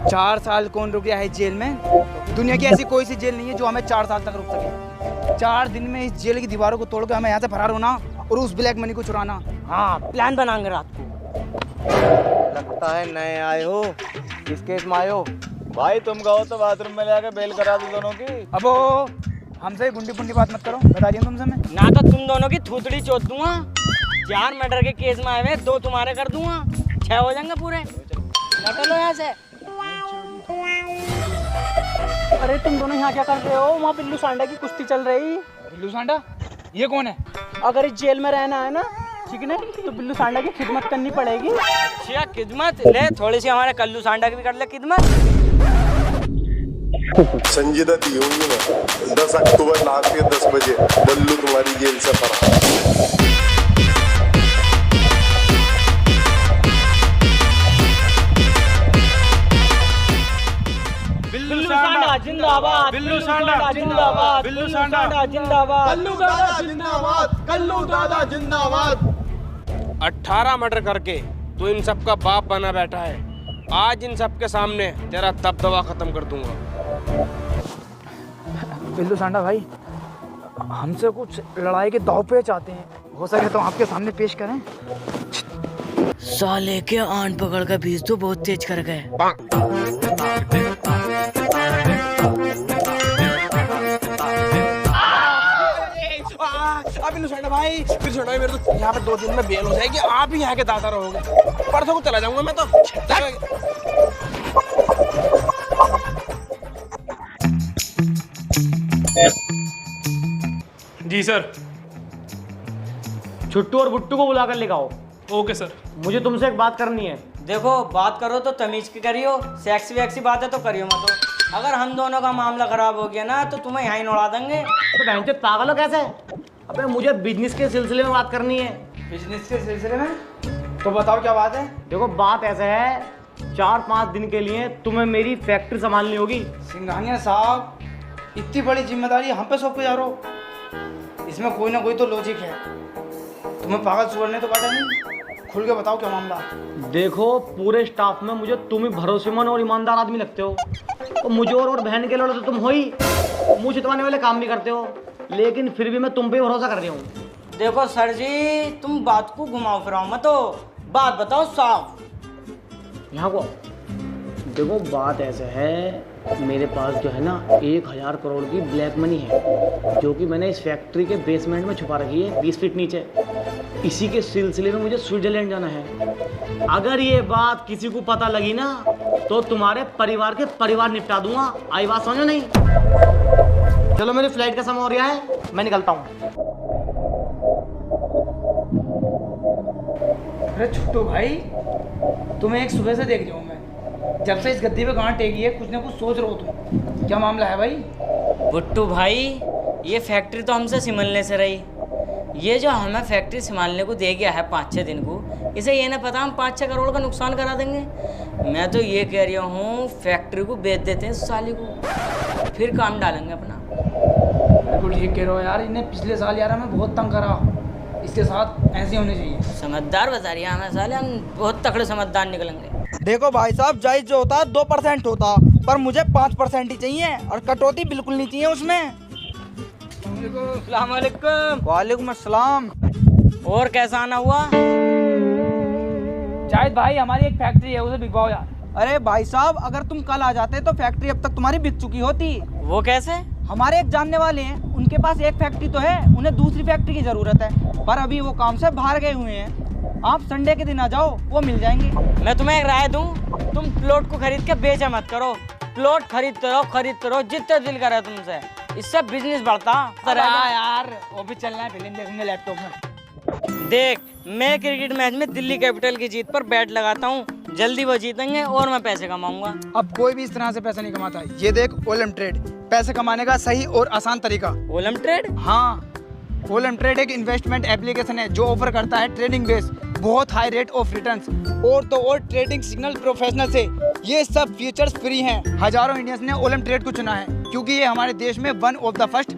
4 साल कौन रुक गया है जेल में? दुनिया की ऐसी कोई सी जेल नहीं है जो हमें 4 साल तक रुक सके। 4 दिन में इस जेल की दीवारों को तोड़ के हमें यहाँ से फरार होना और उस ब्लैक मनी को चुराना। हाँ, प्लान बनाएंगे रात को। लगता है नए आए हो। किस केस में आए हो? भाई तुम कहो तो बाथरूम में जाके बेल करा दो दोनों की। अब हमसे गुंडी पुंडी बात मत करो, बता दिया तुमसे मैं। ना तो तुम दोनों की थूतड़ी चोद दूंगा, 4 मर्डर के केस में आए हुए 2 तुम्हारे कर दूंगा, 6 हो जाएंगे पूरे। चलो यहाँ से। अरे तुम दोनों यहाँ क्या कर रहे हो? वहाँ बिल्लू सांडा की कुश्ती चल रही। बिल्लू सांडा? ये कौन है? अगर इस जेल में रहना है ना, ठीक है ना, तो बिल्लू सांडा की खिदमत करनी पड़ेगी। अच्छा, खिदमत ले, थोड़ी सी हमारे कल्लू सांडा की भी कर ले खिदमत। संजय दत्त होंगी ना 10 अक्टूबर रात के 10 बजे बल्लू तुम्हारी जेल से फरार। बिल्लू सांडा जिंदाबाद, बिल्लू सांडा जिंदाबाद, बिल्लू सांडा जिंदाबाद, कल्लू दादा जिंदाबाद, कल्लू दादा जिंदाबाद। 18 मर्डर करके तू इन सब का बाप बना बैठा है। आज इन सब के सामने तेरा दबदबा खत्म कर दूंगा। बिल्लू सांडा भाई, हमसे कुछ लड़ाई के दाव पे चाहते हैं, हो सके तो आपके सामने पेश करें। साले के आन पकड़ कर बीज तो बहुत तेज कर गए। बिल्लू सांडा भाई, फिर छोड़ो मेरे तो यहाँ पे 2 दिन में बेल हो जाएगी। आप ही यहाँ के दादा रहोगे। परसों को चला जाऊंगा मैं तो। जी सर। छुट्टू और बुट्टू को बुला कर लेकर आओ। Okay sir. मुझे तुमसे एक बात करनी है। देखो, बात करो तो तमीज की करियो, सेक्सी वैक्सी बातें तो करियो मत। अगर हम दोनों का मामला खराब हो गया ना तो तुम्हें यहाँ ही उड़ा देंगे। तो बहन चोद पागल हो कैसे? अबे मुझे बिजनेस के सिलसिले में बात करनी है। बिजनेस के सिलसिले में? तो बताओ क्या बात है। देखो बात ऐसा है, 4-5 दिन के लिए तुम्हें मेरी फैक्ट्री संभालनी होगी। सिंघानिया साहब, इतनी बड़ी जिम्मेदारी हम पे सौंप के जा रहे हो, इसमें कोई ना कोई तो लॉजिक है। तुम्हें पागल सुअर ने तो काटा नहीं। खुल के बताओ क्या मामला। देखो, पूरे स्टाफ में मुझे तुम ही भरोसेमंद और ईमानदार आदमी लगते हो। तो मुझे और बहन के लड़ो तो तुम हो ही, मुँह छितवाने वाले काम भी करते हो, लेकिन फिर भी मैं तुम पे भरोसा कर रही हूँ। देखो सर जी, तुम बात को घुमाओ फिराओ मत, बात बताओ साफ। यहाँ को देखो, बात ऐसा है, मेरे पास जो है ना 1000 करोड़ की ब्लैक मनी है, जो कि मैंने इस फैक्ट्री के बेसमेंट में छुपा रखी है 20 फीट नीचे। इसी के सिलसिले में मुझे स्विट्जरलैंड जाना है। अगर ये बात किसी को पता लगी ना तो तुम्हारे परिवार के परिवार निपटा दूंगा। आई बात समझो नहीं? चलो, मेरी फ्लाइट का समय हो रहा है, मैं निकलता हूँ। अरे छुट्टू भाई, तुम्हें एक सुबह से देख रहा हूँ मैं, जब से इस गद्दी पे गांठ टेकी है कुछ ना कुछ सोच रहे हो तुम। क्या मामला है भाई? बुट्टू भाई, ये फैक्ट्री तो हमसे संभालने से रही। ये जो हमें फैक्ट्री संभालने को दे गया है 5-6 दिन को, इसे ये ना पता हम 5-6 करोड़ का नुकसान करा देंगे। मैं तो ये कह रही हूँ, फैक्ट्री को बेच देते हैं इस साली को, फिर काम डालेंगे अपना। बिल्कुल ठीक कह रहे हो यार। इन्हें पिछले साल यार हमें बहुत तंग करा, इसके साथ ऐसे होने चाहिए। समझदार बता रही है हमें साले, हम बहुत तकड़े समझदार निकलेंगे। देखो भाई साहब, जायज जो होता 2% होता, पर मुझे 5% ही चाहिए और कटौती बिल्कुल नहीं चाहिए उसमें। अस्सलाम वालेकुम। वालेकुम अस्सलाम। और कैसा आना हुआ? जायद भाई, हमारी एक फैक्ट्री है, उसे बिकवाओ यार। अरे भाई साहब, अगर तुम कल आ जाते तो फैक्ट्री अब तक तुम्हारी बिक चुकी होती। वो कैसे? हमारे एक जानने वाले हैं, उनके पास एक फैक्ट्री तो है, उन्हें दूसरी फैक्ट्री की जरूरत है, पर अभी वो काम से बाहर गए हुए हैं। आप संडे के दिन आ जाओ, वो मिल जाएंगे। मैं तुम्हें एक राय दूं, तुम प्लॉट को खरीद के बेचा मत करो। प्लॉट खरीदते रहो जितना दिल करे तुमसे, इससे बिजनेस बढ़ता। यार वो भी चलना है, फिल्म देखेंगे लैपटॉप में। देख, मैं क्रिकेट मैच में दिल्ली कैपिटल की जीत पर बैट लगाता हूँ, जल्दी वो जीतेंगे और मैं पैसे कमाऊंगा। अब कोई भी इस तरह से पैसा नहीं कमाता है। ये देख, ओलम ट्रेड पैसे कमाने का सही और आसान तरीका। Olam trade? हाँ, ओलम ट्रेड एक इन्वेस्टमेंट एप्लीकेशन है जो ऑफर करता है ट्रेडिंग बेस, बहुत हाई रेट ऑफ रिटर्न्स, और तो और ट्रेडिंग सिग्नल प्रोफेशनल से ये सब फीचर्स फ्री हैं। हजारों इंडियंस ने ओलम ट्रेड को चुना है क्योंकि ये हमारे देश में one of the first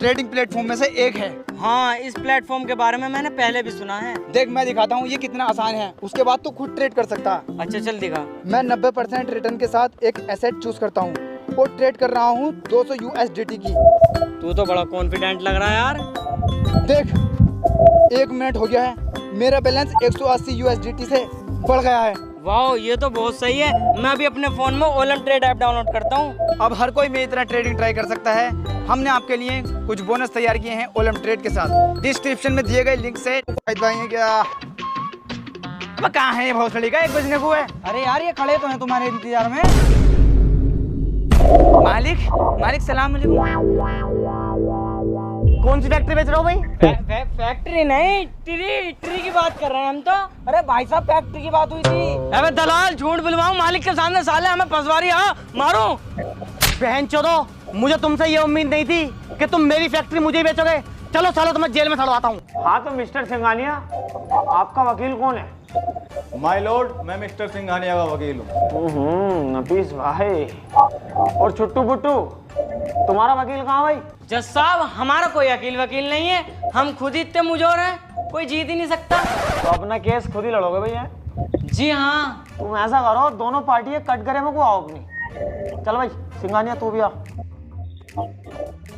trading platform में से एक है। हाँ, इस प्लेटफॉर्म के बारे में मैंने पहले भी सुना है। देख मैं दिखाता हूँ ये कितना आसान है, उसके बाद तू खुद ट्रेड कर सकता है। अच्छा चल दिखा। मैं 90% रिटर्न के साथ एक एसेट चूज करता हूँ और ट्रेड कर रहा हूँ 200 USDT की। तू तो बड़ा कॉन्फिडेंट लग रहा है यार। देख 1 मिनट हो गया है, मेरा बैलेंस 180 USDT से बढ़ गया है। वाह, ये तो बहुत सही है। मैं अभी अपने फोन में ओलम ट्रेड ऐप डाउनलोड करता हूँ। अब हर कोई मेरी तरह ट्रेडिंग ट्राई कर सकता है। हमने आपके लिए कुछ बोनस तैयार किए हैं ओलम ट्रेड के साथ। डिस्क्रिप्शन में दिए गए लिंक से क्या अब कहाँ है ये भोसड़ी का 1 बजने को है। अरे यार ये खड़े तो हैं तुम्हारे इंतजार में। मालिक सलाम अलैकुम। कौन सी फैक्ट्री बेच रहे हो भाई? फैक्ट्री नहीं, ट्री की बात कर रहे हैं हम तो। अरे भाई साहब फैक्ट्री की बात हुई थी। अबे दलाल, झूठ बुलवाऊं मालिक के सामने? साले हमें फंसवारी। हाँ मारो। बहन चोदो, मुझे तुमसे ये उम्मीद नहीं थी कि तुम मेरी फैक्ट्री मुझे ही बेचोगे। चलो सालो तुम्हें जेल में सड़वाता हूँ। हाँ तो मिस्टर सिंघानिया, आपका वकील कौन है? माय लॉर्ड, मैं मिस्टर सिंघानिया का वकील हूँ। नफीस भाई। और छुट्टू बुट्टू, तुम्हारा वकील कहाँ भाई? जज साहब, हमारा कोई वकील नहीं है। हम खुद ही इतने मुजोर हैं, कोई जीत ही नहीं सकता। तो अपना केस खुद ही लड़ोगे भैया? जी हाँ। तुम ऐसा करो, दोनों पार्टी कट करे को आओ अपनी। चल भाई सिंघानिया तू भी आ,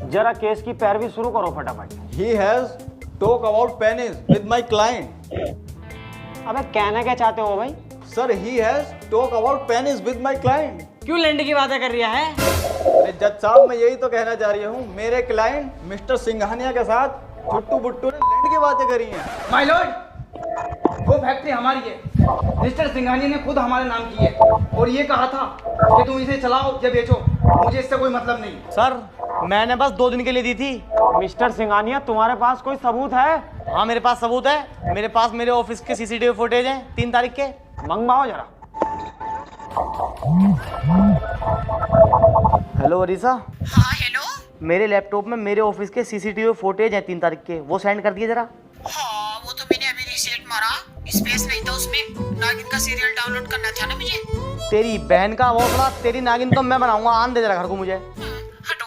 जरा केस की पैरवी शुरू करो फटाफट। He has talk about pennies with my client. अबे कहना क्या चाहते हो भाई? Sir, he has talk about pennies with my client. क्यों लैंड की बातें कर रहा है? अरे जज साहब, मैं यही तो कहना चाह रही हूँ, मेरे क्लाइंट मिस्टर सिंघानिया के साथ छुट्टू बुट्टू ने लैंड की बातें करी हैं। माय लॉर्ड, वो फैक्ट्री हमारी है। मिस्टर सिंघानिया ने खुद हमारे नाम की है और ये कहा था कि तुम इसे चलाओ या बेचो, मुझे इससे कोई मतलब नहीं। सर मैंने बस 2 दिन के लिए दी थी। मिस्टर सिंघानिया, तुम्हारे पास कोई सबूत है? हाँ मेरे पास सबूत है। मेरे पास मेरे ऑफिस के CCTV फुटेज हैं 3 तारीख के। मंगवाओ जरा। हेलो अरीसा। हाँ हेलो। मेरे लैपटॉप में मेरे ऑफिस के CCTV फुटेज हैं 3 तारीख के, वो सेंड कर दिए जरा। हाँ वो तो मैंने अभी रिसेट मारा, स्पेस नहीं था उसमें। नागिन का सीरियल डाउनलोड करना था ना मुझे। तेरी बहन का वो बड़ा, तेरी नागिन तो मैं बनाऊंगा। आन दे जरा घर को मुझे। हटो,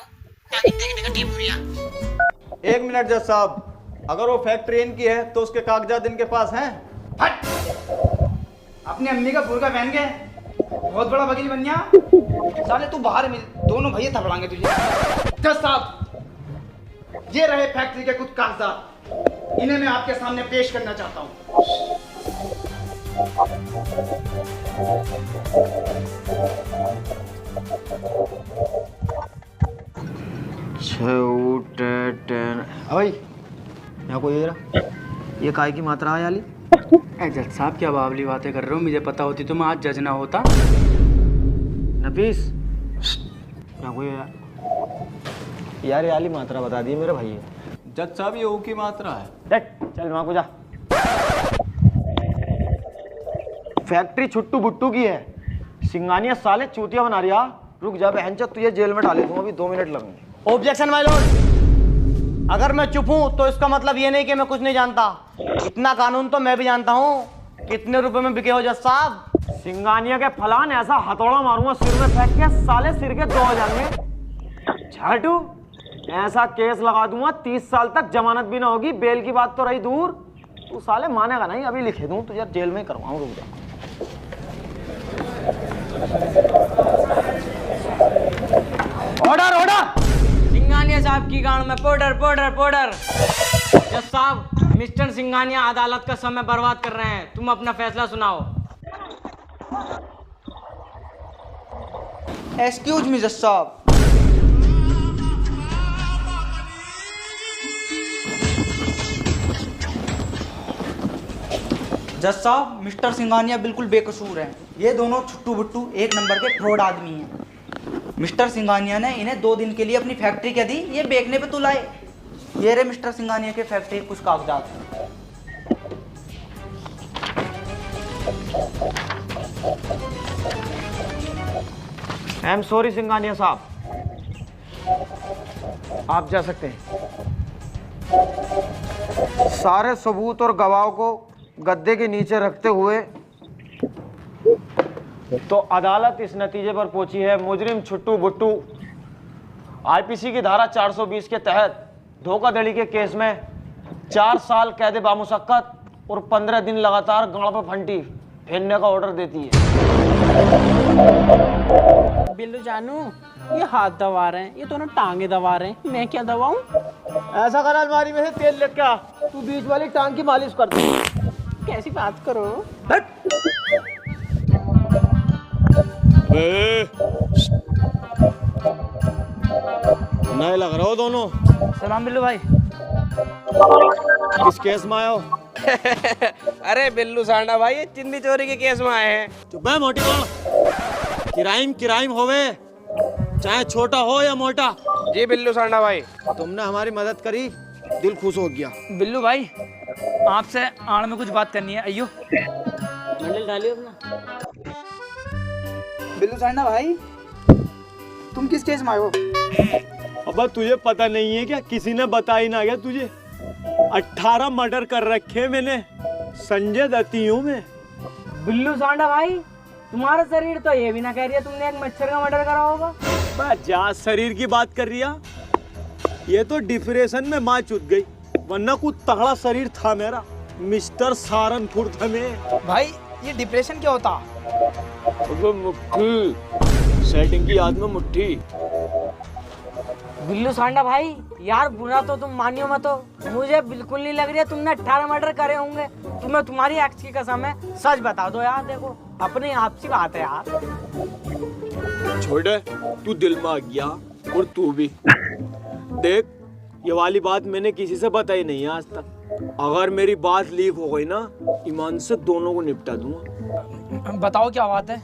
नागिन देखने का टीम भूलिया। 1 मिनट जज साहब, अगर वो फैक्ट्री इनकी है तो उसके कागजात इनके पास हैं। हट, अपनी अम्मी का बुर्का पहन के बहुत बड़ा वकील बन गया। साले तू बाहर मिल, दोनों भैया थपड़ाएंगे तुझे। जज साहब, ये रहे फैक्ट्री के कुछ कागजात, इन्हें मैं आपके सामने पेश करना चाहता हूँ। भाई यहाँ को ये काय की मात्रा है याली? जज साहब क्या बावली बातें कर रहे हो? मुझे पता होती तो मैं आज जज ना होता। नफीस यहाँ को यार याली मात्रा बता दी मेरे भाई। जज साहब ये ऊ की मात्रा है। देख चल वहां को जा। फैक्ट्री छुट्टू बुट्टू की है। सिंघानिया साले चूतिया बना रहा। रुक जा बहन चो, तुझे जेल में डाले दूंगा, अभी 2 मिनट लगेंगे। Objection my Lord. अगर मैं चुप हूं तो इसका मतलब ये नहीं कि मैं कुछ नहीं जानता। इतना कानून तो मैं भी जानता हूं। कितने रुपए में बिके हो जज साहब? सिंघानिया के फलान ऐसा हथौड़ा मारूंगा सिर में फेंक के, साले सिर के 2 हो जाएंगे। झाटू ऐसा केस लगा दूंगा 30 साल तक जमानत भी ना होगी। बेल की बात तो रही दूर, तू साले मानेगा नहीं। अभी लिखे दूं तुझे जेल में करवाऊं। रुक जा। Order order. सिंघानिया साहब की गांड में पाउडर। जज साहब, मिस्टर सिंघानिया अदालत का समय बर्बाद कर रहे हैं। तुम अपना फैसला सुनाओ। एक्सक्यूज मी जज साहब। जज साहब, मिस्टर सिंघानिया बिल्कुल बेकसूर हैं। ये दोनों छुट्टू बुट्टू 1 नंबर के फ्रॉड आदमी हैं। मिस्टर सिंघानिया ने इन्हें 2 दिन के लिए अपनी फैक्ट्री क्या दी, ये बेचने पे तुलाए। ये रहे मिस्टर सिंघानिया के फैक्ट्री के कुछ कागजात। आई एम सॉरी सिंघानिया साहब, आप जा सकते हैं। सारे सबूत और गवाहों को गद्दे के नीचे रखते हुए तो अदालत इस नतीजे पर पहुंची है, मुजरिम छुट्टू बुट्टू आईपीसी की धारा 420 के तहत धोखाधड़ी के केस में 4 साल कैद बामुशक्कत और 15 दिन लगातार गांड पर फंटी फेरने का ऑर्डर देती है। बिल्लू जानू, ये हाथ दबा रहे हैं, ये तो ना टांगे दबा रहे हैं, मैं क्या दबाऊं? ऐसा कर अलमारी में से तेल लेके आ, तू बीच वाली टांग की मालिश कर दे। कैसी बात करो? नए लग रहे हो दोनों। सलाम बिल्लू भाई। किस केस में आए हो? अरे बिल्लू सांडा भाई, ये चिंदी चोरी के केस में आए हैं। चुप है मोटी कौन? किराइम होवे, चाहे छोटा हो या मोटा। जी बिल्लू सांडा भाई। तुमने हमारी मदद करी, दिल खुश हो गया। बिल्लू भाई, आपसे आड़ में कुछ बात करनी है। अयो मंडल डालियो अपना। बिल्लू सांडा भाई, तुम किस केस में आए हो? अब तुझे पता नहीं है क्या? किसी ने बताई ना क्या तुझे? 18 मर्डर कर रखे मैंने, संजय दत्ती हूँ मैं। बिल्लू सांडा भाई, तुम्हारा शरीर तो ये भी ना कह रही है तुमने एक मच्छर का मर्डर करा होगा। जा शरीर की बात कर रही है, ये तो डिप्रेशन में माँ चुत गई, वरना कुछ तगड़ा शरीर था मेरा। मिस्टर सारनपुर था मैं। भाई ये डिप्रेशन क्या होता? मुट्ठी सेटिंग की याद में मुट्ठी। बिल्लू सांडा भाई, यार बुरा तो तुम मानियो मत हो, मुझे बिल्कुल नहीं लग रही है तुमने 18 मर्डर करे होंगे। तुम्हें तुम्हारी एक्स की कसम है, सच बता दो यार। देखो अपनी आपसी बात है यार। छोड़े, तू दिल में आ गया और तू भी देख, ये वाली बात मैंने किसी से बताई नहीं है आज तक। अगर मेरी बात लीक हो गई ना, ईमान से दोनों को निपटा दूंगा। बताओ क्या बात है?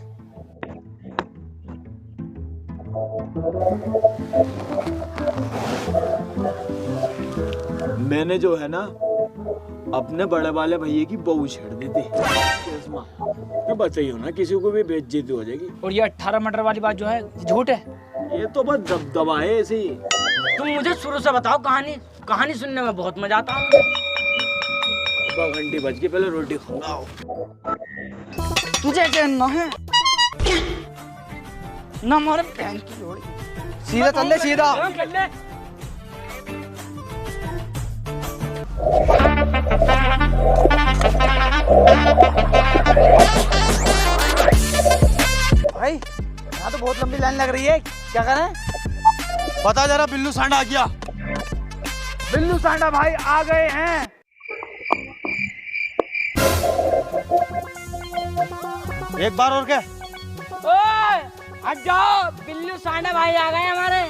मैंने जो है ना अपने बड़े वाले भैया की बहू छेड़ दी थी। बताइयो ना, किसी को भी बेइज्जती हो जाएगी। और ये 18 मर्डर वाली बात जो है झूठ है? ये तो बस दबदबा है ऐसे ही। तुम मुझे शुरू से बताओ कहानी, कहानी सुनने में बहुत मजा आता है। घंटी बज के पहले रोटी खाओ। तुझे चैन ना है ना हमारे बहन की जोड़ी। सीधा चल ले, सीधा। भाई यहाँ तो बहुत लंबी लाइन लग रही है, क्या करें? पता जरा, बिल्लू सांडा आ गया। बिल्लू सांडा भाई आ गए हैं। एक बार और क्या? ओए हट जाओ, बिल्लू सांडा भाई आ गए हमारे।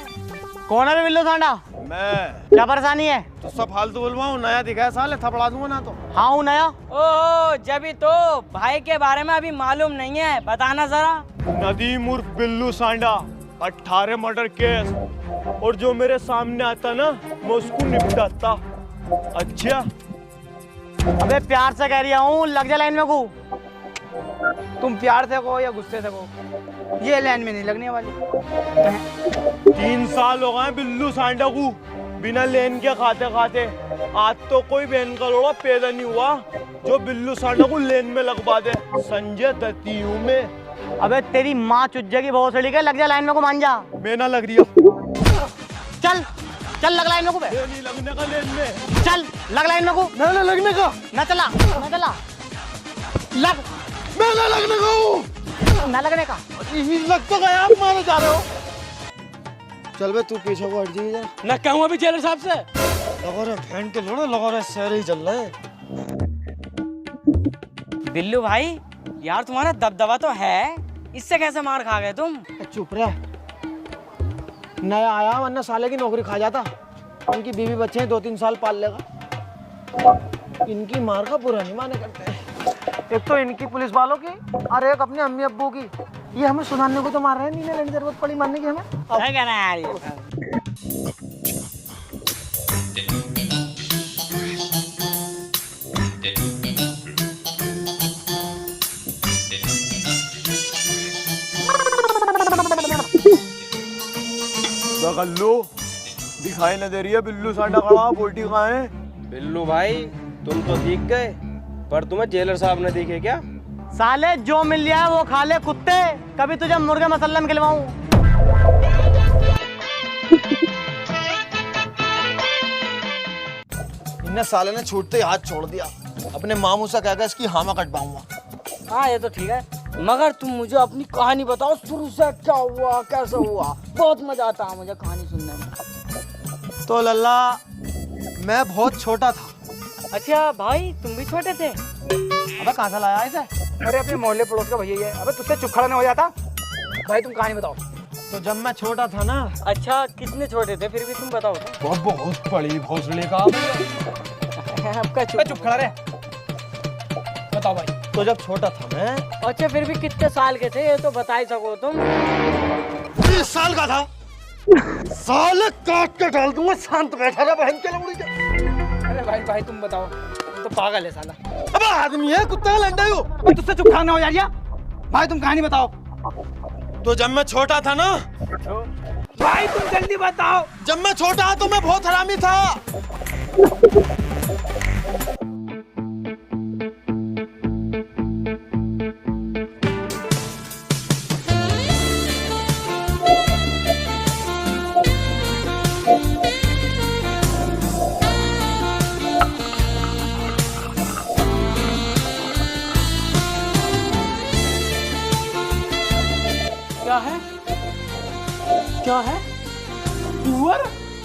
कौन है बिल्लू सांडा? मैं। क्या परेशानी है? तो सब फालतू बोलवाऊं, नया दिखा है साले, थपड़ा दूंगा ना तो। हाँ हूँ नया। ओह जब तो भाई के बारे में अभी मालूम नहीं है, बताना जरा। नदीम उर्फ बिल्लू सांडा, 18 मर्डर केस, और जो मेरे सामने आता ना मैं उसको निपटाता। अच्छा अबे प्यार से कह रहा हूँ, लग जा लाइन में को। तुम प्यार से कहो या गुस्से से कहो, ये लाइन में नहीं लगने वाली। 3 साल हो गए बिल्लू सांडा को बिना लेन के खाते खाते। आज तो कोई बहन का लोड़ा पैदा नहीं हुआ जो बिल्लू सांडा को लेन में लगवा दे। संजय दत्ती हूँ मैं। अबे तेरी माँ चुज्जे की बहुत सड़ी के, लग जा लाइन में को, मान जा। मैं ना लग रही हूँ। चल चल लग लाइन में को बे। नहीं लगने का लेन में। चल लग लाइन में को। ना लगने का। ना चला ना चला, लग। मैं ना लगने का हूँ। ना लगने का। लग तो गया, आप मारे जा रहे हो। चल बे, तू पीछे को हट जाइए। ना कहूँ अभी जेलर साहब से। लगा रहे फैन के लोड़ा, लगा रहे शहर ही चल रहा है। बिल्लू भाई यार तुम्हारा दबदबा तो है, इससे कैसे मार खा गए तुम? चुप रह, नया आया वरना साले की नौकरी खा जाता। उनकी बीवी बच्चे हैं, 2-3 साल पाल लेगा। इनकी मार का बुरा नहीं माने करते। एक तो इनकी पुलिस वालों की और एक अपने अम्मी अब्बू की। ये हमें सुनाने को तो मार रहे हैं, नहीं लेने जरूरत पड़ी मारने की हमें। क्या कहना है यार ये? गल्लू दिखाई न दे रही है, बिल्लू सांडा खड़ा, बोटी कहाँ है? बिल्लू भाई तुम तो दिख गए, पर तुम्हें जेलर साहब ने देखे क्या? साले जो मिल जाए वो खा ले कुत्ते, कभी तुझे मुर्गे मसल्लम खिलवाऊं। ने साले ने छूटते ही हाथ छोड़ दिया। अपने मामू से कहकर इसकी हामा कटवाऊंगा। हाँ ये तो ठीक है, मगर तुम मुझे अपनी कहानी बताओ, शुरू से क्या हुआ, कैसे हुआ। बहुत मजा आता है मुझे कहानी सुनने में। तो लल्ला, मैं बहुत छोटा था। अच्छा भाई, तुम भी छोटे थे? अबे कहाँ से लाया इसे? अरे अपने मोहल्ले पड़ोस का भैया ही है। अबे तुझसे चुप खड़ा नहीं हो जाता? भाई तुम कहानी बताओ। तो जब मैं छोटा था ना। अच्छा, कितने छोटे थे फिर भी तुम बताओ तो। बहुत बड़ी भोसले का। आपका चुप खड़ा रहे। बताओ भाई। तो जब छोटा था मैं। अच्छा, फिर भी कितने साल के थे ये तो बता ही सको तुम। 20 साल का था। साले काट के डाल दूंगा। शांत बैठा रहा बहन के लौड़ी के। अरे भाई तुम बताओ। तुम तो पागल है साला। अब आदमी है, कुत्ता का लंडा हो। अबे तुझसे चुप खड़ा नहीं हो जा रहा? भाई तुम कहानी बताओ। तो जब मैं छोटा था ना। भाई तुम जल्दी बताओ। जब मैं छोटा तो मैं बहुत हरामी था। क्या है? क्या है? सुअर?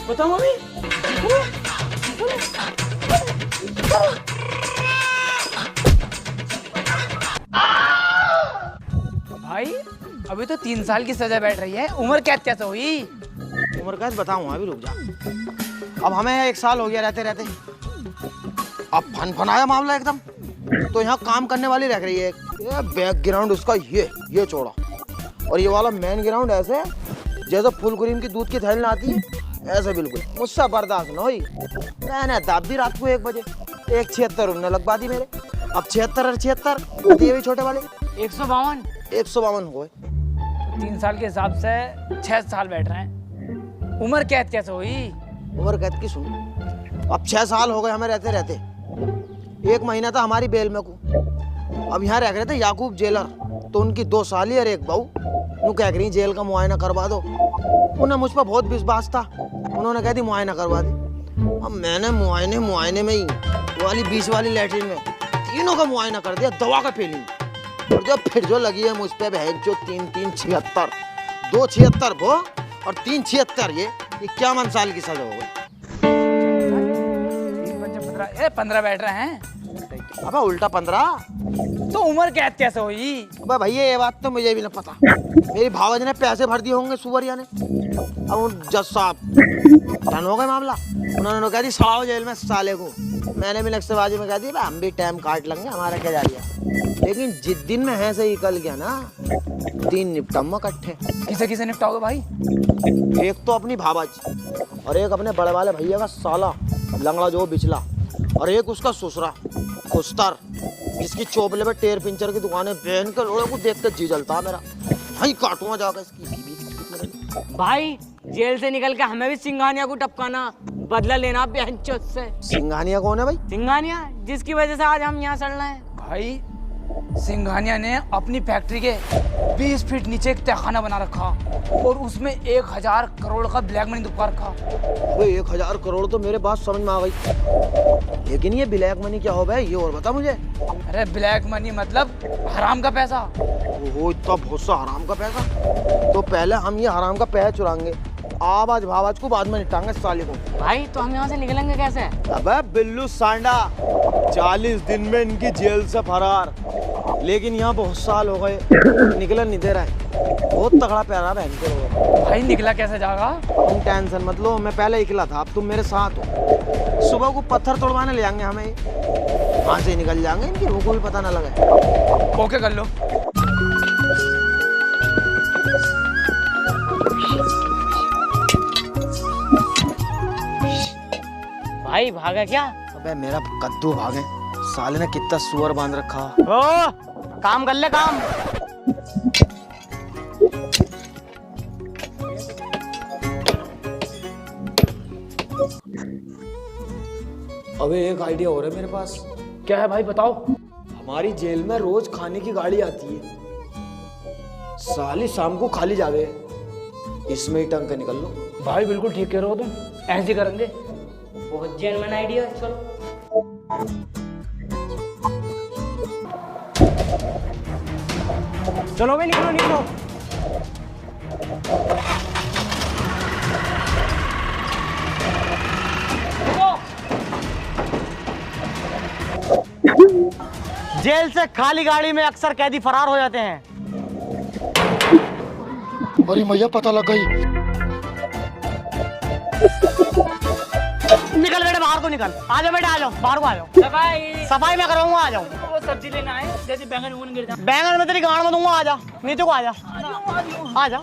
बताओ मम्मी। भाई अभी तो 3 साल की सजा बैठ रही है। उम्र कैसे हुई? उम्र कैद बताऊंगा, अभी रुक जा। अब हमें 1 साल हो गया रहते रहते। अब फनाया मामला एकदम। तो यहाँ काम करने वाली रह रही है। ये बैकग्राउंड उसका ये चौड़ा, और ये वाला मेन ग्राउंड ऐसे जैसे फुल क्रीम की दूध की थैली आती है, ऐसे बिल्कुल। मुझसे बर्दाश्त न हुई। मैंने दाब दी रात को 1 बजे। 176 उन्होंने लगवा दी मेरे। अब 76 और 76 ये भी छोटे वाले 152। 152 हो गए। 3 साल के हिसाब से 6 साल बैठ रहे हैं। उम्र कैद कैसे हुई? उम्र कैद की सुन। अब 6 साल हो गए हमें रहते रहते। 1 महीना था हमारी बेल में को। अब यहाँ रह रहे थे याकूब जेलर, तो उनकी 2 साली और 1 बहू। यूँ कह रही जेल का मुआयना करवा दो। उन्हें मुझ पर बहुत विश्वास था। उन्होंने कह दी मुआयना करवा दी। अब मैंने मुआयने में ही वाली 20 वाली लैट्रिन में तीनों का मुआयना कर दिया, दवा का फीलिंग। और फिर जो लगी है मुझ पे बहन जो 3 76, 2 76 वो और 3 76 ये 51 साल की सजा हो गई। 15 बैठ रहे हैं। अबे उल्टा 15। तो उम्र कैद कैसे हुई? अबे भैया ये बात तो मुझे भी नहीं पता। मेरी भावज ने पैसे भर दिए होंगे सुवरिया ने। अब उन जज साहब डन हो गए मामला। उन्होंने कह दी सड़ाओ जेल में साले को। मैंने भी नक्सलबाजी में कह दी हम भी टाइम काट लेंगे, हमारा क्या जा रहा। लेकिन जिस दिन में है से निकल गया ना, 3 निपटाऊंगा इकट्ठे। किसे किसे निपटाओगे भाई? एक तो अपनी भावज, और एक अपने बड़े वाले भैया का साला लंगड़ा जो बिचला, और एक उसका ससुरा खुस्तर, जिसकी चोपले पे टेर पिंचर की दुकानें। बहन के लोड़े को देख कर जी जलता मेरा। यहीं काटूंगा जाकर इसकी बीवी। भाई जेल से निकल के हमें भी सिंघानिया को टपकाना, बदला लेना बेहंचोद से। सिंघानिया कौन है भाई? सिंघानिया जिसकी वजह से आज हम यहाँ सड़ रहे हैं। भाई सिंघानिया ने अपनी फैक्ट्री के 20 फीट नीचे एक तहखाना बना रखा और उसमें 1000 करोड़ का ब्लैक मनी दुबका रखा। 1000 करोड़ तो मेरे बात समझ में आ गई, लेकिन ये ब्लैक मनी क्या हो भाई, ये और बता मुझे। अरे ब्लैक मनी मतलब हराम का पैसा। वो इतना बहुत सा हराम का पैसा। तो पहले हम ये हराम का पैसा चुराएंगे, आवाज भावाज को बाद में निपटाएंगे साले को। भाई तो हम यहाँ से निकलेंगे कैसे? अबे बिल्लू सांडा, 40 दिन में इनकी जेल से फरार। लेकिन यहाँ बहुत साल हो गए, निकलन नहीं दे रहा है। बहुत तगड़ा प्यारा बहन के लोग। भाई निकला कैसे जाएगा? तुम टेंशन मत लो, मैं पहले निकला था, अब तुम मेरे साथ हो। सुबह को पत्थर तोड़वाने ले जाएंगे हमें, वहाँ से निकल जाएंगे, इनकी रुख को भी पता ना लगे। ओके कर लो। भाई भागा क्या? अबे मेरा कद्दू भागे, साले ने कितना सुअर बांध रखा। ओ काम कर ले काम। अबे एक आइडिया हो रहा है मेरे पास। क्या है भाई बताओ? हमारी जेल में रोज खाने की गाड़ी आती है, साली शाम को खाली जावे, इसमें ही टंग के निकल लो। भाई बिल्कुल ठीक कह रहे हो तुम, ऐसे करेंगे। बहुत जेन्युइन आइडिया, चलो। चलो भाई निकलो निकलो। जेल से खाली गाड़ी में अक्सर कैदी फरार हो जाते हैं। अरे मैया पता लग गई। निकल बेटे बाहर को निकल। आ जाओ बेटे, आ जाओ बाहर को, आ जाओ। सफाई मैं कराऊंगा, आ जाओ। वो सब्जी लेना है, जैसे बैंगन वून गिर जाए। बैंगन में तेरी गाड़ में दूंगा, आ जा नीचे को, आ जा आ जा।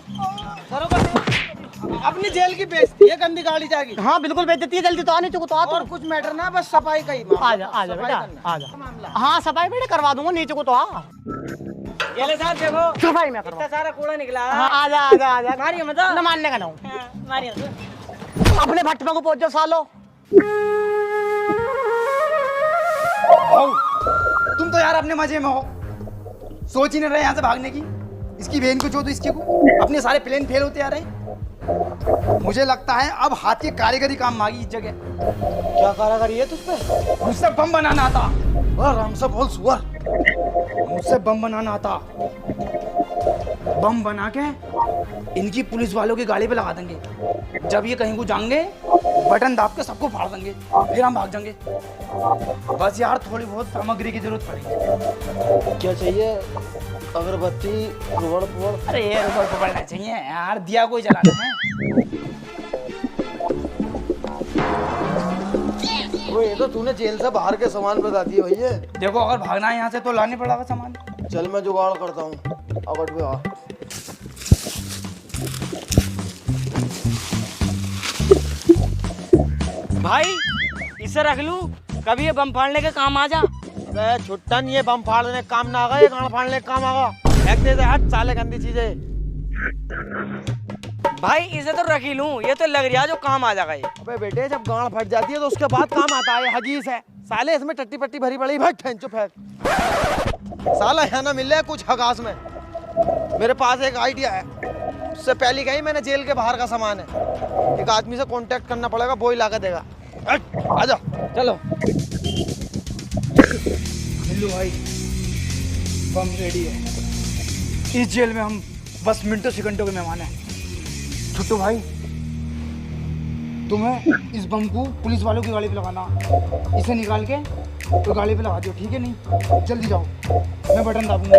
अपनी जेल की बेइज्जती है, गंदी गाड़ी जाएगी। हाँ बिल्कुल बेइज्जती है, जल्दी तो आ नीचे को, तो आ और कुछ मैटर ना, बस सफाई का ही आ जा बेटा, आ जा। हाँ सफाई बेटे करवा दूंगा, नीचे को तो आ। ये ले साहब देखो, सफाई में करवा। इतना सारा कूड़ा निकला। हाँ आ जा आ जा आ जा। मारिए मतलब न मानने का ना हूँ। मारिए अपने भट्टे को पहुंच जाओ सालो। भाऊ, तुम तो यार अपने मजे में हो, सोच ही नहीं रहे यहाँ से भागने की। इसकी बहन को जो तो इसके को, अपने सारे प्लान फेल होते आ रहे हैं। मुझे लगता है अब हाथ की कारीगरी काम मांगी इस जगह। क्या कारीगरी है तुझ पे? मुझसे बम बनाना आता। आराम से बोल सुअर। मुझसे बम बनाना आता। बम बना के इनकी पुलिस वालों की गाड़ी पे लगा देंगे। जब ये कहीं को जाएंगे, बटन दाब के सबको फाड़ देंगे, फिर हम भाग जाएंगे। बस यार थोड़ी बहुत सामग्री की जरूरत पड़ेगी। क्या चाहिए? अगरबत्ती, रुबड़ पुबड़? अरे ये रुपये पकड़ना चाहिए यार, दिया कोई जलाना है। वो ये तो तूने जेल से बाहर के सामान बता दिए भैया। देखो अगर भागना है यहाँ से तो लाने पड़ेगा सामान। चल मैं जुगाड़ करता हूँ। अवट पे आ। भाई इसे रख लूं, कभी ये बम फाड़ने के काम आ जा। अबे छुट्टन, ये बम फाड़ने का काम ना आगा, ये गाड़ फाड़ने का काम आगा। फेंक दे दे, हट साले गंदी चीजें। भाई इसे तो रख ही लूं, ये तो लग रहा है जो काम आ जाएगा ये। अबे बेटे जब गाड़ फट जाती है तो उसके बाद काम आता है, हगीस है साले। इसमें टट्टी पट्टी भरी पड़ी, भाई ठेंचो फेंक। साला यहाँ ना मिल रहा है कुछ हगास में। मेरे पास एक आइडिया है, उससे पहले कहीं मैंने जेल के बाहर का सामान है। एक आदमी से कांटेक्ट करना पड़ेगा, वो ही ला के देगा। आ जाओ चलो मिल्लू भाई, बम रेडी है। इस जेल में हम बस मिनटों सेकंडों के मेहमान हैं। छुट्टू भाई, तुम्हें इस बम को पुलिस वालों की गाड़ी पे लगाना। इसे निकाल के तो गाड़ी पे लगा दो, ठीक है? नहीं जल्दी जाओ, मैं बटन दाबूंगा।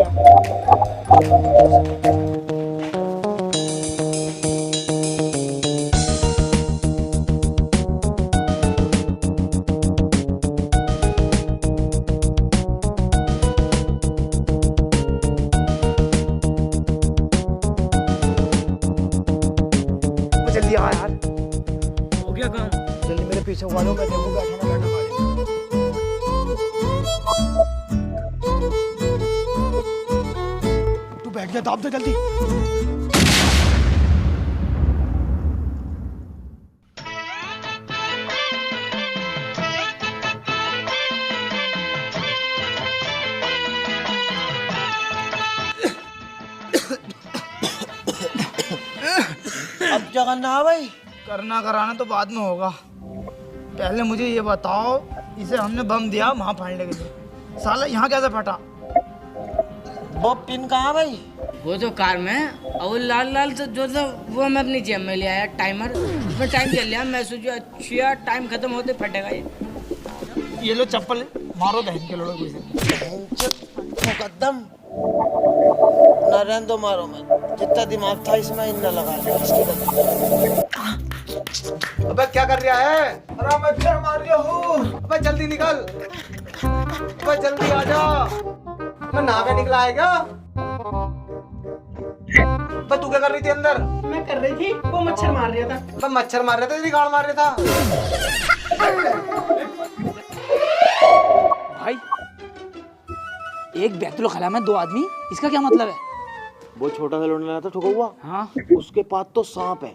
जल्दी आ यार। हो गया काम। जल्दी मेरे पीछे वालों मैं देखूँ बैठा ना बैठा गाड़ी में। तू बैठ गया, दाब दे जल्दी। अब क्या करना है भाई? करना कराना तो बाद में होगा, पहले मुझे ये बताओ, इसे हमने बम दिया वहाँ फाड़ने के लिए, साला यहाँ कैसे फटा? वो पिन कहाँ है भाई? वो तो कार में, और वो लाल लाल तो जो था वो मैं अपनी जेब में ले आया, टाइमर। उसमें टाइम चल लिया, मैं सोचा अच्छा टाइम खत्म होते फटेगा ये। ये लो चप्पल मारो बहन के लोड़ो से। मुकद्दम नरेंद्र मारो मत, जितना दिमाग था इसमें इन न लगा लिया इसकी गलती। अबे क्या कर रहा है? अरे मैं फिर मार रहा हूँ। अबे जल्दी निकल, अबे जल्दी आ जा। मैं नागा निकला है क्या? अबे तू क्या कर रही थी अंदर? मैं कर रही थी, वो मच्छर मार रहा था। अबे मच्छर मार रहा था, तेरी गाड़ मार रहा था। भाई एक बैतुल खला में दो आदमी, इसका क्या मतलब है? वो छोटा सा लौंडा था ठुका हुआ, हाँ उसके पास तो सांप है,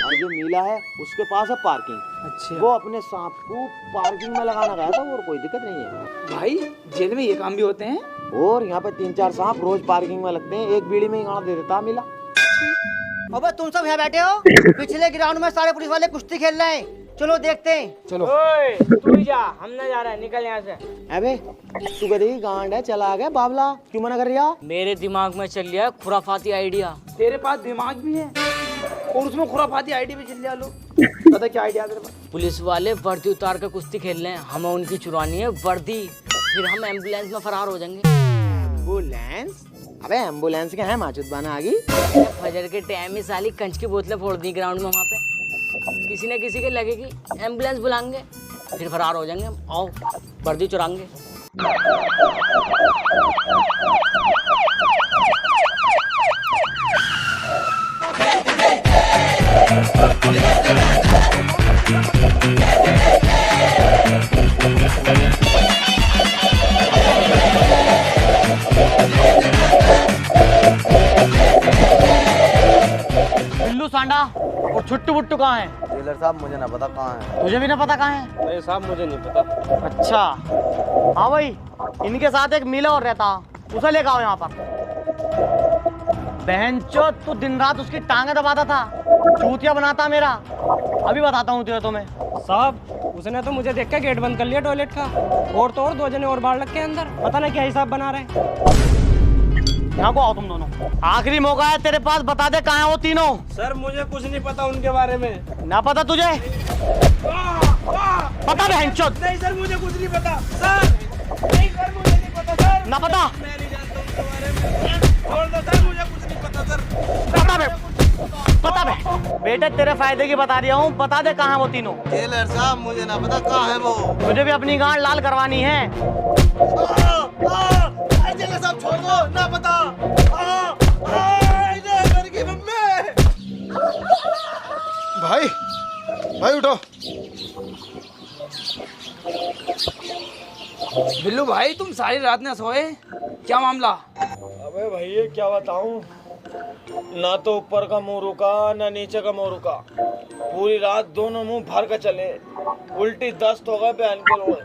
और जो नीला है उसके पास है पार्किंग। अच्छा। वो अपने सांप को पार्किंग में लगाना गया था, और कोई दिक्कत नहीं है भाई जेल में ये काम भी होते हैं? और यहाँ पे 3-4 सांप रोज पार्किंग में लगते हैं, एक बीड़ी में ही गाना दे देता मिला। अबे तुम सब यहाँ बैठे हो, पिछले ग्राउंड में सारे पुलिस वाले कुश्ती खेल रहे हैं, चलो देखते हैं। चलो। ओए तू ही जा, हम ना जा रहे हैं, निकल यहाँ से। अबे तू गधे की गांड है, चला गया बाबला, क्यों मना कर रिया? मेरे दिमाग में चल रहा है खुराफाती आइडिया। तेरे पास दिमाग भी है और उसमें खुराफाती आईडी भी चल लो। पता क्या आइडिया तेरे पास? पुलिस वाले वर्दी उतार कर कुश्ती खेल रहे हैं, हमें उनकी चुरानी है वर्दी, फिर हम एम्बुलेंस में फरार हो जाएंगे। एम्बुलेंस? अबे एम्बुलेंस क्या है, माचुत बना आ गई। फजर के टाइम में साली कंच की बोतलें फोड़ दी ग्राउंड में, वहाँ पे किसी न किसी के लगेगी, एम्बुलेंस बुलाएंगे, फिर फरार हो जाएंगे हम। आओ वर्दी चुराएंगे। बिल्लू सांडा और छुट्टू बुट्टू कहाँ है? टेलर साहब मुझे ना पता कहाँ है। तुझे भी ना पता कहाँ है? नहीं साहब मुझे नहीं पता। अच्छा हाँ भाई, इनके साथ एक मिला और रहता, उसे लेकर आओ यहाँ पर। बहनचोद, तू दिन रात उसकी टांगे दबाता था, चूतिया बनाता मेरा। अभी बताता हूँ तुझे। तुम्हें साहब उसने तो मुझे देख के गेट बंद कर लिया टॉयलेट का, और तो और 2 जने और बाहर रखे अंदर, पता नहीं क्या हिसाब बना रहे हैं। यहाँ को आओ तुम दोनों, आखिरी मौका है तेरे पास, बता दे कहाँ है वो तीनों। सर मुझे कुछ नहीं पता उनके बारे में। ना पता तुझे? पता बहनचोद? नहीं सर मुझे कुछ नहीं पता सर। नहीं सर मुझे नहीं पता सर। ना पता? मैं नहीं जानता उनके बारे में। छोड़ दो सर, मुझे कुछ नहीं पता सर। पता बे, पता बे। बेटे तेरे फायदे की बता रहा हूँ, बता दे कहाँ है वो तीनों। टेलर साहब मुझे ना पता कहाँ है वो। मुझे भी अपनी गांड लाल करवानी है। टेलर साहब छोड़ दो, ना पता। भाई भाई उठो। बिल्लू भाई तुम सारी रात न सोए, क्या मामला? अबे भैया क्या बताऊं, ना तो ऊपर का मुंह रुका ना नीचे का मुंह रुका, पूरी रात दोनों मुंह भर कर चले, उल्टी दस्त हो गए बहन के लोग।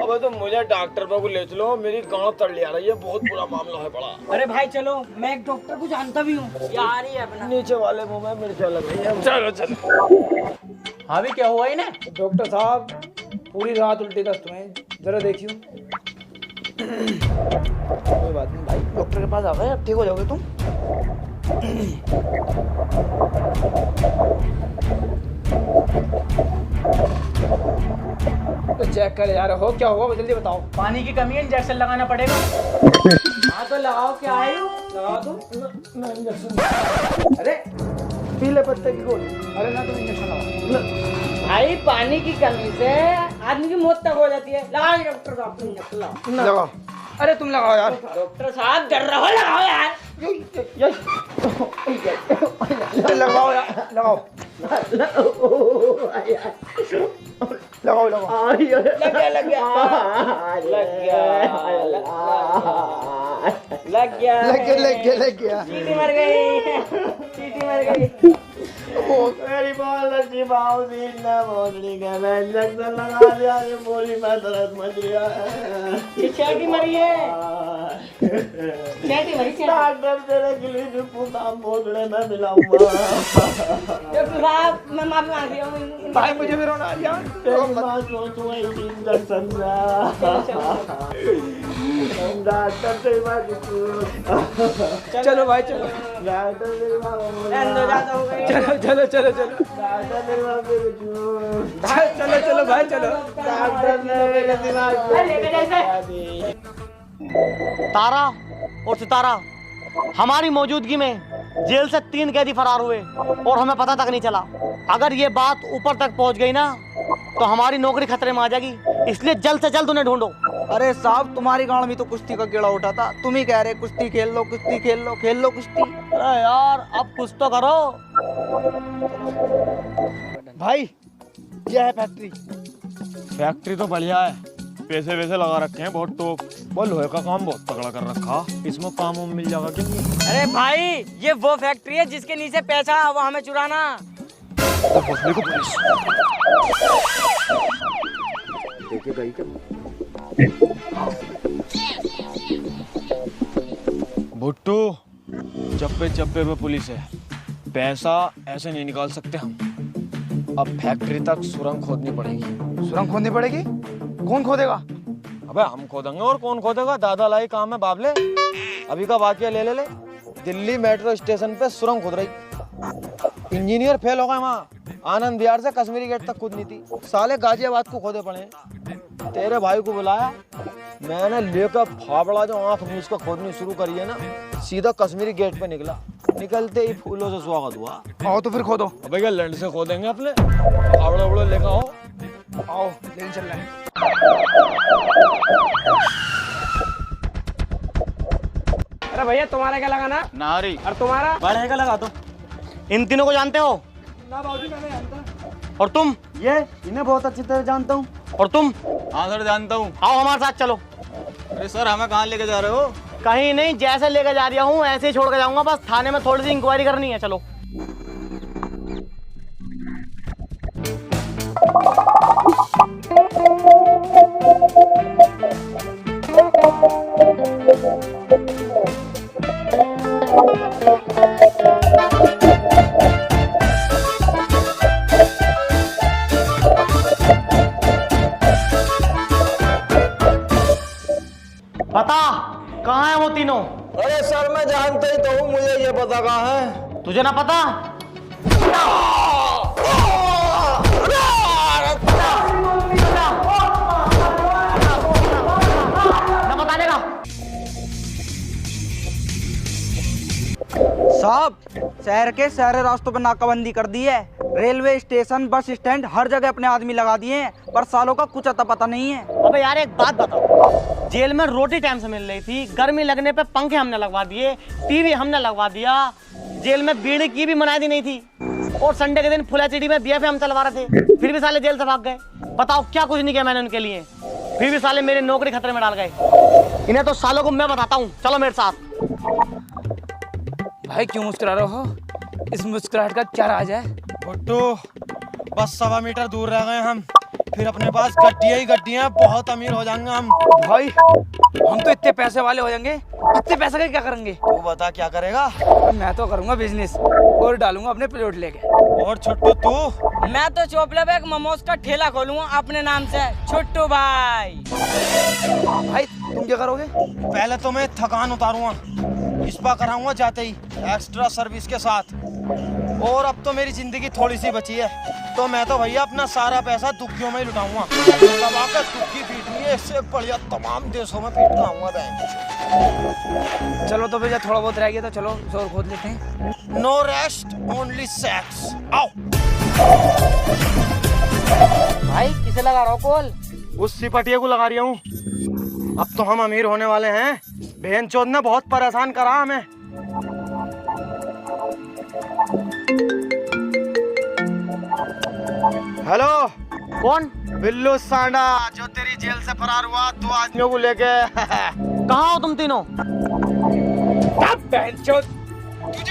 अबे तो मुझे डॉक्टर पे को ले चलो, मेरी गांव तड़ लिया रही है, बहुत बुरा मामला है बड़ा। अरे भाई चलो, मैं एक डॉक्टर को जानता भी हूँ, ये आ रही है अपना। नीचे वाले मुंह में मिर्चा लग रही है। चलो चलो। हाँ भी क्या हुआ इन्हें? डॉक्टर साहब पूरी रात उल्टी दस्त हुए, जरा देखियो। कोई बात नहीं भाई, डॉक्टर के पास आ गए, अब ठीक हो जाओगे तुम। तो चेक कर यार, हो क्या हुआ जल्दी बताओ। पानी की कमी है, इंजेक्शन लगाना पड़ेगा। हाँ तो लगाओ, क्या है लगा दो। अरे पीले पत्ते की गोली। अरे ना तुम इंजेक्शन लगाओ। भाई पानी की कमी से आदमी की मौत तक हो जाती है। लगाओ डॉक्टर साहब, इंजेक्शन लगाओ। लगाओ। अरे तुम लगाओ यार। डॉक्टर साहब डर रहा हो, लगाओ यार। लगाओ यार, लगाओ लगाओ लगाओ। लग गया लग गया लग गया लग गया लग गया। चींटी मर गई, चींटी मर गई। मेरी बाल अच्छी बाउदी ना मोदरी का मैं इंजेक्शन लगा दिया, ये पूरी मैं दर्द मच गया है। चींटी मरी है, चींटी मरी। डॉक्टर तेरे क्लिनिक पूरा मोदरे में मिलाऊंगा। डॉक्टर साहब मैं माफी मांग रही हूँ। भाई मुझे भी रोना आ गया। तेरी बात सोचूं इंजेक्शन डॉक्टर तेरी बात चलो भाई चलो। डॉक्टर तेरी बात चलो चलो चलो चलो डॉक्टर तेरी बात भाई, चलो चलो भाई चलो। डॉक्टर ने मेरे दिमाग तारा और सितारा हमारी मौजूदगी में जेल से 3 कैदी फरार हुए और हमें पता तक नहीं चला। अगर ये बात ऊपर तक पहुंच गई ना तो हमारी नौकरी खतरे में आ जाएगी, इसलिए जल्द से जल्द उन्हें ढूंढो। अरे साहब तुम्हारी गांव में तो कुश्ती का कीड़ा उठा था, तुम ही कह रहे कुश्ती खेल लो, कुश्ती खेल लो, खेल लो कुश्ती। अरे यार अब कुछ तो करो भाई। यह है फैक्ट्री। फैक्ट्री तो बढ़िया है, पैसे वैसे लगा रखे हैं बहुत टोप, वो लोहे का काम बहुत तगड़ा कर रखा, इसमें काम वाम मिल जाएगा क्या? अरे भाई ये वो फैक्ट्री है जिसके नीचे पैसा है, वो हमें चुराना। तो भोसले को पुलिस देखेगा ही क्या? भुट्टू चप्पे चप्पे पे पुलिस है, पैसा ऐसे नहीं निकाल सकते हम। अब फैक्ट्री तक सुरंग खोदनी पड़ेगी। सुरंग खोदनी पड़ेगी? कौन खोदेगा? अबे हम खोदेंगे और कौन खोदेगा? दादा लाई काम है बाबले। अभी का वाकया ले। दिल्ली मेट्रो स्टेशन पे सुरंग खोद रही, इंजीनियर फेल हो गए वहाँ। आनंद विहार से कश्मीरी गेट तक खोदनी थी, साले गाजियाबाद को खोदे पड़े। तेरे भाई को बुलाया, मैंने लेकर फावड़ा जो आंख मूछ को खोदनी शुरू करी है ना, सीधा कश्मीरी गेट पे निकला। निकलते ही फूलों से स्वागत हुआ। आओ तो फिर खोदो। अबे क्या लैंड से खोदेंगे अपने? फावड़ा उड़ा लेकर आओ। आओ लेने चल रहे हैं। अरे भैया तुम्हारा क्या लगाना? नारी। और तुम्हारा? बढ़ेगा लगा दो। इन तीनों को जानते हो? ना बाबूजी मैंने जानता। और तुम? ये इन्हें बहुत अच्छी तरह जानता हूँ। और तुम? हाँ सर जानता हूँ। आओ हमारे साथ चलो। अरे सर हमें कहाँ लेके जा रहे हो? कहीं नहीं, जैसे लेकर जा रहा हूँ ऐसे ही छोड़ के जाऊंगा। बस थाने में थोड़ी सी इंक्वायरी करनी है, चलो। बता कहाँ है वो तीनों? अरे सर मैं जानता ही तो हूँ, मुझे ये पता कहाँ है। तुझे ना पता? ना बताने का। साहब शहर के सारे रास्तों पर नाकाबंदी कर दी है। रेलवे स्टेशन, बस स्टैंड, हर जगह अपने आदमी लगा दिए हैं, पर सालों का कुछ अता पता नहीं है। अबे यार एक बात बताओ, जेल में रोटी टाइम से मिल रही थी, गर्मी लगने पे पंखे हमने लगवा दिए, टीवी हमने लगवा दिया, जेल में बीड़ी की भी मनाही नहीं थी, और संडे के दिन फुल एचडी में बीएफए हम चलवा रहे थे, फिर भी साले जेल से भाग गए। बताओ क्या कुछ नहीं किया मैंने उनके लिए, फिर भी साले मेरी नौकरी खतरे में डाल गए। इन्हें तो सालों को मैं बताता हूँ, चलो मेरे साथ। भाई क्यों मुस्कुरा रहे हो? इस मुस्कुराहट का क्या राज है? भुट्टू बस 1.25 मीटर दूर रह गए हम, फिर अपने पास गड्डियां ही गड्डियां, बहुत अमीर हो जाएंगे हम। भाई हम तो इतने पैसे वाले हो जाएंगे, इतने पैसे का क्या करेंगे? तू बता क्या करेगा? मैं तो करूंगा बिजनेस और डालूंगा अपने प्लॉट लेके। और छोटू तू? मैं तो चोपड़ा पे एक मोमोज का ठेला खोलूंगा अपने नाम से, छोटू भाई। भाई तुम क्या करोगे? पहले तो मैं थकान उतारूंगा, इस्पा कराऊंगा जाते ही एक्स्ट्रा सर्विस के साथ, और अब तो मेरी जिंदगी थोड़ी सी बची है, तो मैं तो भैया अपना सारा पैसा दुखियों में ही लुटाऊंगा। दबाकर दुखी पीटनी है, इससे बढ़िया तमाम देशों में पीट आऊंगा बहन। चलो तो भैया थोड़ा बहुत रह गया तो चलो और खोद लेते हैं। No rest only sex. आओ। भाई किसे लगा रहा हो कॉल? उस सिपटिया को लगा रही हूँ। अब तो हम अमीर होने वाले हैं, बहन चोद ने बहुत परेशान करा हमें। हेलो कौन? बिल्लू सांडा, जो तेरी जेल से फरार हुआ 2 आदमियों को लेके। कहाँ हो तुम तीनों? तुझे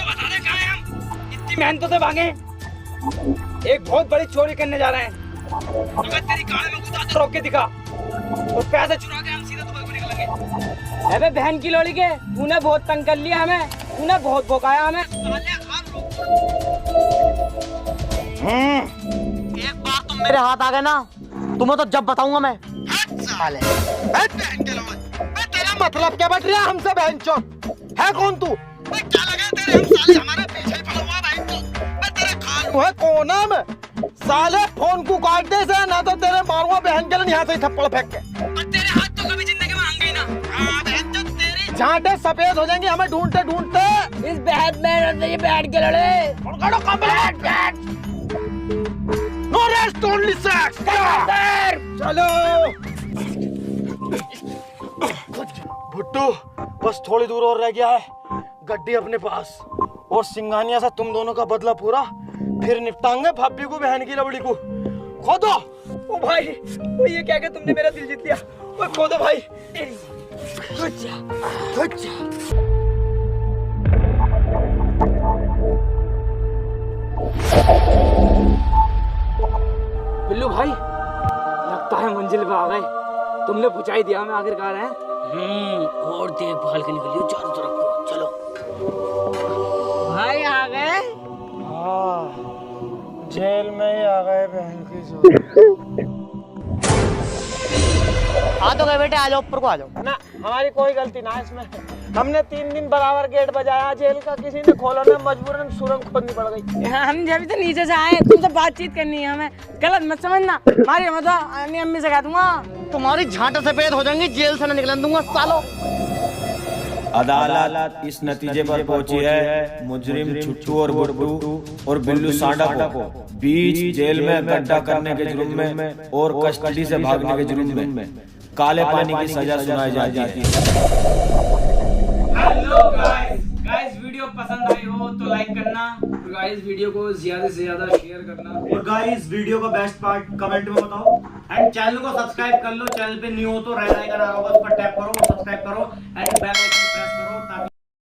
बता दे कहाँ हैं हम? इतनी मेहनतों से भागे, एक बहुत बड़ी चोरी करने जा रहे हैं। अगर तेरी गाड़ी में घुसा तो रोक के दिखा, और पैसे चुरा के हम सीधा दुबई को निकलेंगे। अबे बहन की लोड़ी के, तूने बहुत तंग कर लिया हमें, तूने बहुत भौंकाया हमें। एक बार तुम मेरे हाथ आ गए ना, तुम्हें तो जब बताऊंगा मैं। साले तेरा मतलब क्या बट रहा है हमसे? बहन चोद है कौन तू? क्या लगा तेरे हम साले हमारे पीछे पड़ा हुआ बहन चोद? मैं तेरे खालू है कोना में, साले फोन को काट दे से, ना तो तेरे मारूंगा बहन के लिए यहाँ से थप्पड़ फेंक के। पर तेरे हाथ तो कभी जिंदगी में आएंगे ही ना। बहन चोद तेरी झांटे सफेद हो जाएंगी हमें ढूंढते ढूंढते। इस बैठ में बैठ के लड़े। No rest only sex. चलो भुट्टू बस थोड़ी दूर और रह गया है, गड्डी अपने पास, और सिंगानिया से तुम दोनों का बदला पूरा, फिर निपटाएंगे भाभी को, बहन की लबड़ी को। खोदो। ओ भाई, ओ ये क्या तुमने मेरा दिल जीत लिया। ओ खोदो भाई। बिल्लू भाई, लगता है मंजिल पे आ गए। तुमने पूछा ही दिया, हमें आखिरकार है। और देखभाल के निकलियो चारों तरफ को। चलो भाई आ गए। जेल में ही आ गए बहन की जोड़ी। आ तो गए बेटे, आ जाओ ऊपर को आ जाओ। ना हमारी कोई गलती ना इसमें, हमने 3 दिन बराबर गेट बजाया जेल का, किसी ने खोला ना, मजबूरन सुरंग खोदनी पड़ गई। हम जब तो नीचे से आए, तुमसे बातचीत करनी है हमें, गलत मत समझना। मारी मत, अम्मी से कह दूंगा। तुम्हारी झांटा सफेद हो जाएंगी, जेल से ना निकलन दूंगा सालो। अदालत इस नतीजे पर पहुंची है, मुजरिम छुट्टू और गुड्डू और बिल्लू सांडा को बीच जेल में गड्ढा करने के जुर्म में और कस्टडी से भागने के जुर्म में काले पानी की सजा सुनाई जाती है। हेलो गाइस, वीडियो पसंद आई हो तो लाइक करना, और गाइस वीडियो को ज्यादा से ज्यादा शेयर करना, और गाइस वीडियो का बेस्ट पार्ट कमेंट में बताओ, एंड चैनल को सब्सक्राइब कर लो। चैनल पे न्यू हो तो रेड आइकन आ रहा होगा, उस पर टैप करो, सब्सक्राइब करो, एंड बेल आइकन